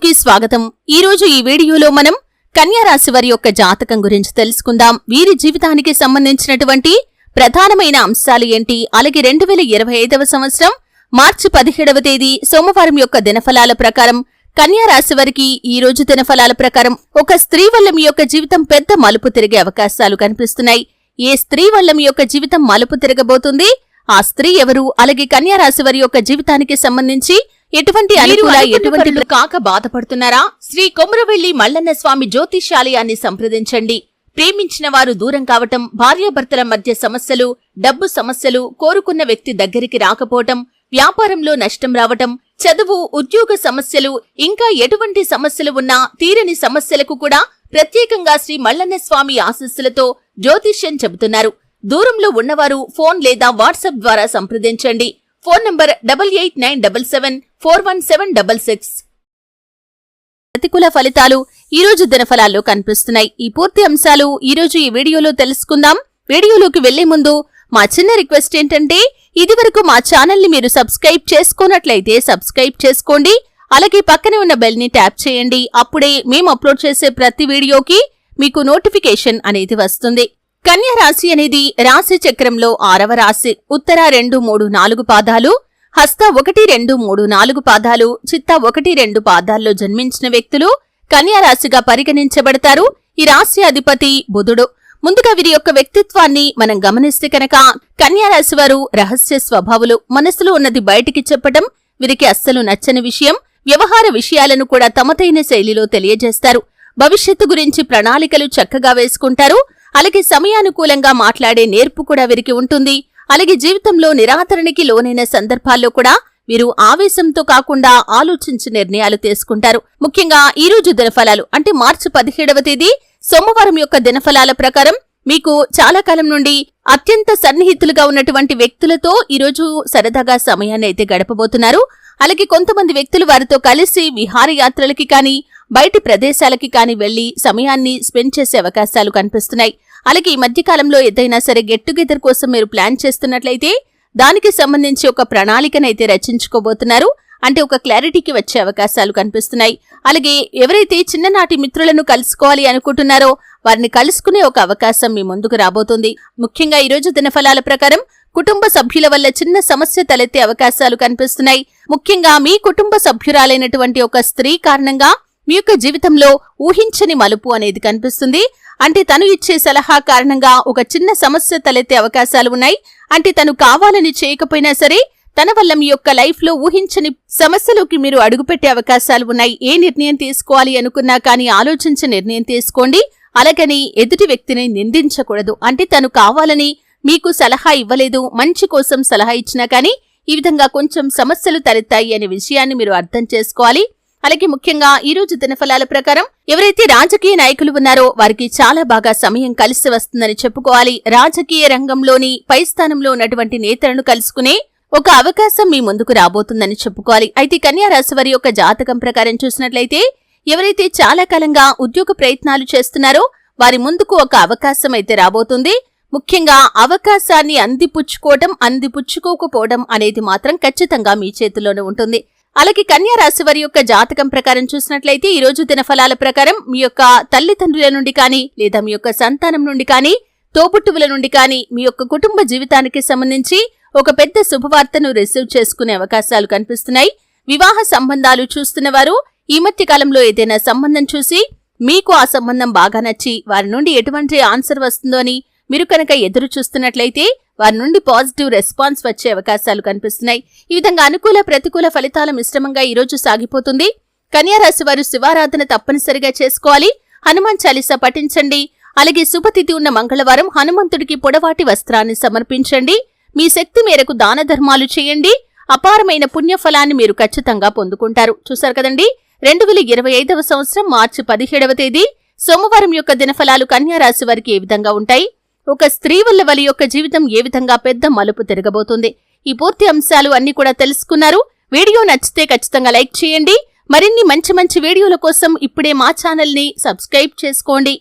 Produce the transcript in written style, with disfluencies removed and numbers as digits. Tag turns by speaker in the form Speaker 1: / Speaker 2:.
Speaker 1: వీడియోకి స్వాగతం। ఈ రోజు ఈ వీడియోలో మనం కన్యా రాశి వారి యొక్క జాతకం గురించి తెలుసుకుందాం। వీరి జీవితానికి సంబంధించినటువంటి ప్రధానమైన అంశాలు ఏంటి, అలాగే 2025వ సంవత్సరం మార్చి 17వ తేదీ సోమవారం యొక్క దినఫలాల ప్రకారం కన్యా రాశి వారికి ఈ రోజు దినఫలాల ప్రకారం ఒక స్త్రీ వల్ల మీ యొక్క జీవితం పెద్ద మలుపు తిరిగే అవకాశాలు కనిపిస్తున్నాయి। ఏ స్త్రీ వల్ల మీ యొక్క జీవితం మలుపు తిరగబోతుంది, ఆ స్త్రీ ఎవరు, అలాగే కన్యా రాశి వారి యొక్క జీవితానికి సంబంధించి ఎటువంటి అనుకూల ఎటువంటి కాక బాధపడుతున్నారా? శ్రీ కొమురవెల్లి మల్లన్న స్వామి జ్యోతిష్యాలయాన్ని సంప్రదించండి। ప్రేమించిన వారు దూరం కావటం, భార్యాభర్తల మధ్య సమస్యలు, డబ్బు సమస్యలు, కోరుకున్న వ్యక్తి దగ్గరికి రాకపోవటం, వ్యాపారంలో నష్టం రావటం, చదువు ఉద్యోగ సమస్యలు, ఇంకా ఎటువంటి సమస్యలు ఉన్నా తీరని సమస్యలకు కూడా ప్రత్యేకంగా శ్రీ మల్లన్న స్వామి ఆశీస్సులతో జ్యోతిష్యం చెబుతున్నారు। దూరంలో ఉన్నవారు ఫోన్ లేదా వాట్సాప్ ద్వారా సంప్రదించండి। Phone number 8897741766। ప్రతికూల ఫలితాలు ఈ రోజు దినఫలాల్లో కనిపిస్తున్నాయి। ఈ పూర్తి అంశాలు ఈ రోజు ఈ వీడియోలో తెలుసుకుందాం। వీడియోలోకి వెళ్లే ముందు మా చిన్న రిక్వెస్ట్ ఏంటంటే, ఇదివరకు మా ఛానల్ ని మీరు సబ్స్క్రైబ్ చేసుకోనట్లయితే సబ్స్క్రైబ్ చేసుకోండి, అలాగే పక్కనే ఉన్న బెల్ ని ట్యాప్ చేయండి। అప్పుడే మేము అప్లోడ్ చేసే ప్రతి వీడియోకి మీకు నోటిఫికేషన్ అనేది వస్తుంది। కన్యా రాశి అనేది రాశి చక్రంలో 6వ రాశి। ఉత్తర 2, 3, 4 పాదాలు, హస్త 1, 2, 3, 4 పాదాలు, చిత్త 1, 2 పాదాల్లో జన్మించిన వ్యక్తులు కన్యా రాశిగా పరిగణించబడతారు। ఈ రాశి అధిపతి బుధుడు। ముందుగా వీరి యొక్క వ్యక్తిత్వాన్ని మనం గమనిస్తే కనుక కన్యా రాశి వారు రహస్య స్వభావులు, మనసులో ఉన్నది బయటికి చెప్పటం వీరికి అస్సలు నచ్చని విషయం। వ్యవహార విషయాలను కూడా తమదైన శైలిలో తెలియజేస్తారు। భవిష్యత్తు గురించి ప్రణాళికలు చక్కగా వేసుకుంటారు, అలాగే సమయానుకూలంగా మాట్లాడే నేర్పు కూడా వీరికి ఉంటుంది। అలాగే జీవితంలో నిరాదరణకి లోనైన సందర్భాల్లో కూడా వీరు ఆవేశంతో కాకుండా ఆలోచించి నిర్ణయాలు తీసుకుంటారు। ముఖ్యంగా ఈ రోజు దినఫలాలు అంటే మార్చి 17వ తేదీ సోమవారం యొక్క దినఫలాల ప్రకారం మీకు చాలా కాలం నుండి అత్యంత సన్నిహితులుగా ఉన్నటువంటి వ్యక్తులతో ఈరోజు సరదాగా సమయాన్ని అయితే గడపబోతున్నారు। అలాగే కొంతమంది వ్యక్తులు వారితో కలిసి విహారయాత్రలకి కానీ బయటి ప్రదేశాలకి కానీ వెళ్లి సమయాన్ని స్పెండ్ చేసే అవకాశాలు కనిపిస్తున్నాయి। అలాగే ఈ మధ్యకాలంలో ఏదైనా సరే గెట్ టుగెదర్ కోసం మీరు ప్లాన్ చేస్తున్నట్లయితే దానికి సంబంధించి ఒక ప్రణాళికనైతే రచించుకోబోతున్నారు, అంటే ఒక క్లారిటీకి వచ్చే అవకాశాలు కనిపిస్తున్నాయి। అలాగే ఎవరైతే చిన్ననాటి మిత్రులను కలుసుకోవాలి అనుకుంటున్నారో వారిని కలుసుకునే ఒక అవకాశం మీ ముందుకు రాబోతుంది। ముఖ్యంగా ఈ రోజు దినఫలాల ప్రకారం కుటుంబ సభ్యుల వల్ల చిన్న సమస్య తలెత్తే అవకాశాలు కనిపిస్తున్నాయి। ముఖ్యంగా మీ కుటుంబ సభ్యురాలైనటువంటి ఒక స్త్రీ కారణంగా మీ యొక్క జీవితంలో ఊహించని మలుపు అనేది కనిపిస్తుంది। అంటే తను ఇచ్చే సలహా కారణంగా ఒక చిన్న సమస్య తలెత్తే అవకాశాలు ఉన్నాయి। అంటే తను కావాలని చేయకపోయినా సరే తన వల్ల మీ యొక్క లైఫ్ లో ఊహించని సమస్యలోకి మీరు అడుగుపెట్టే అవకాశాలు ఉన్నాయి। ఏ నిర్ణయం తీసుకోవాలి అనుకున్నా కానీ ఆలోచించి నిర్ణయం తీసుకోండి, అలాగని ఎదుటి వ్యక్తిని నిందించకూడదు। అంటే తను కావాలని మీకు సలహా ఇవ్వలేదు, మంచి కోసం సలహా ఇచ్చినా కానీ ఈ విధంగా కొంచెం సమస్యలు తలెత్తాయి అనే విషయాన్ని మీరు అర్థం చేసుకోవాలి। అలాగే ముఖ్యంగా ఈ రోజు దినఫలాల ప్రకారం ఎవరైతే రాజకీయ నాయకులు ఉన్నారో వారికి చాలా బాగా సమయం కలిసి వస్తుందని చెప్పుకోవాలి। రాజకీయ రంగంలోని పై స్థానంలో ఉన్నటువంటి నేతలను కలుసుకునే ఒక అవకాశం మీ ముందుకు రాబోతుందని చెప్పుకోవాలి। అయితే కన్యా రాశి వారి యొక్క జాతకం ప్రకారం చూసినట్లయితే ఎవరైతే చాలా కాలంగా ఉద్యోగ ప్రయత్నాలు చేస్తున్నారో వారి ముందుకు ఒక అవకాశం అయితే రాబోతుంది। ముఖ్యంగా అవకాశాన్ని అందిపుచ్చుకోకపోవడం అనేది మాత్రం ఖచ్చితంగా మీ చేతుల్లోనే ఉంటుంది। అలాగే కన్యా రాశి వారి యొక్క జాతకం ప్రకారం చూసినట్లయితే ఈ రోజు దినఫలాల ప్రకారం మీ యొక్క తల్లిదండ్రుల నుండి కానీ లేదా మీ యొక్క సంతానం నుండి కానీ తోబుట్టువుల నుండి కానీ మీ యొక్క కుటుంబ జీవితానికి సంబంధించి ఒక పెద్ద శుభవార్తను రిసీవ్ చేసుకునే అవకాశాలు కనిపిస్తున్నాయి। వివాహ సంబంధాలు చూస్తున్నవారు ఈ మధ్య కాలంలో ఏదైనా సంబంధం చూసి మీకు ఆ సంబంధం బాగా నచ్చి వారి నుండి ఎటువంటి ఆన్సర్ వస్తుందో అని మీరు కనుక ఎదురు చూస్తున్నట్లయితే వారి నుండి పాజిటివ్ రెస్పాన్స్ వచ్చే అవకాశాలు కనిపిస్తున్నాయి। ఈ విధంగా అనుకూల ప్రతికూల ఫలితాల మిశ్రమంగా ఈ రోజు సాగిపోతుంది। కన్యా రాశి వారు శివారాధన తప్పనిసరిగా చేసుకోవాలి, హనుమాన్ చాలీసా పఠించండి, అలాగే శుభతిథి ఉన్న మంగళవారం హనుమంతుడికి పొడవాటి వస్త్రాన్ని సమర్పించండి। మీ శక్తి మేరకు దాన ధర్మాలు చేయండి, అపారమైన పుణ్యఫలాన్ని మీరు ఖచ్చితంగా పొందుకుంటారు। చూశారు కదండి, 2025వ సంవత్సరం మార్చి 17వ తేదీ సోమవారం యొక్క దినఫలాలు కన్యా రాశి వారికి ఏ విధంగా ఉంటాయి, ఒక స్త్రీ వల్ల వారి యొక్క జీవితం ఏ విధంగా పెద్ద మలుపు తిరగబోతుంది, ఈ పూర్తి అంశాలు అన్ని కూడా తెలుసుకున్నారు। వీడియో నచ్చితే ఖచ్చితంగా లైక్ చేయండి। మరిన్ని మంచి వీడియోల కోసం ఇప్పుడే మా ఛానల్ ని సబ్స్క్రైబ్ చేసుకోండి।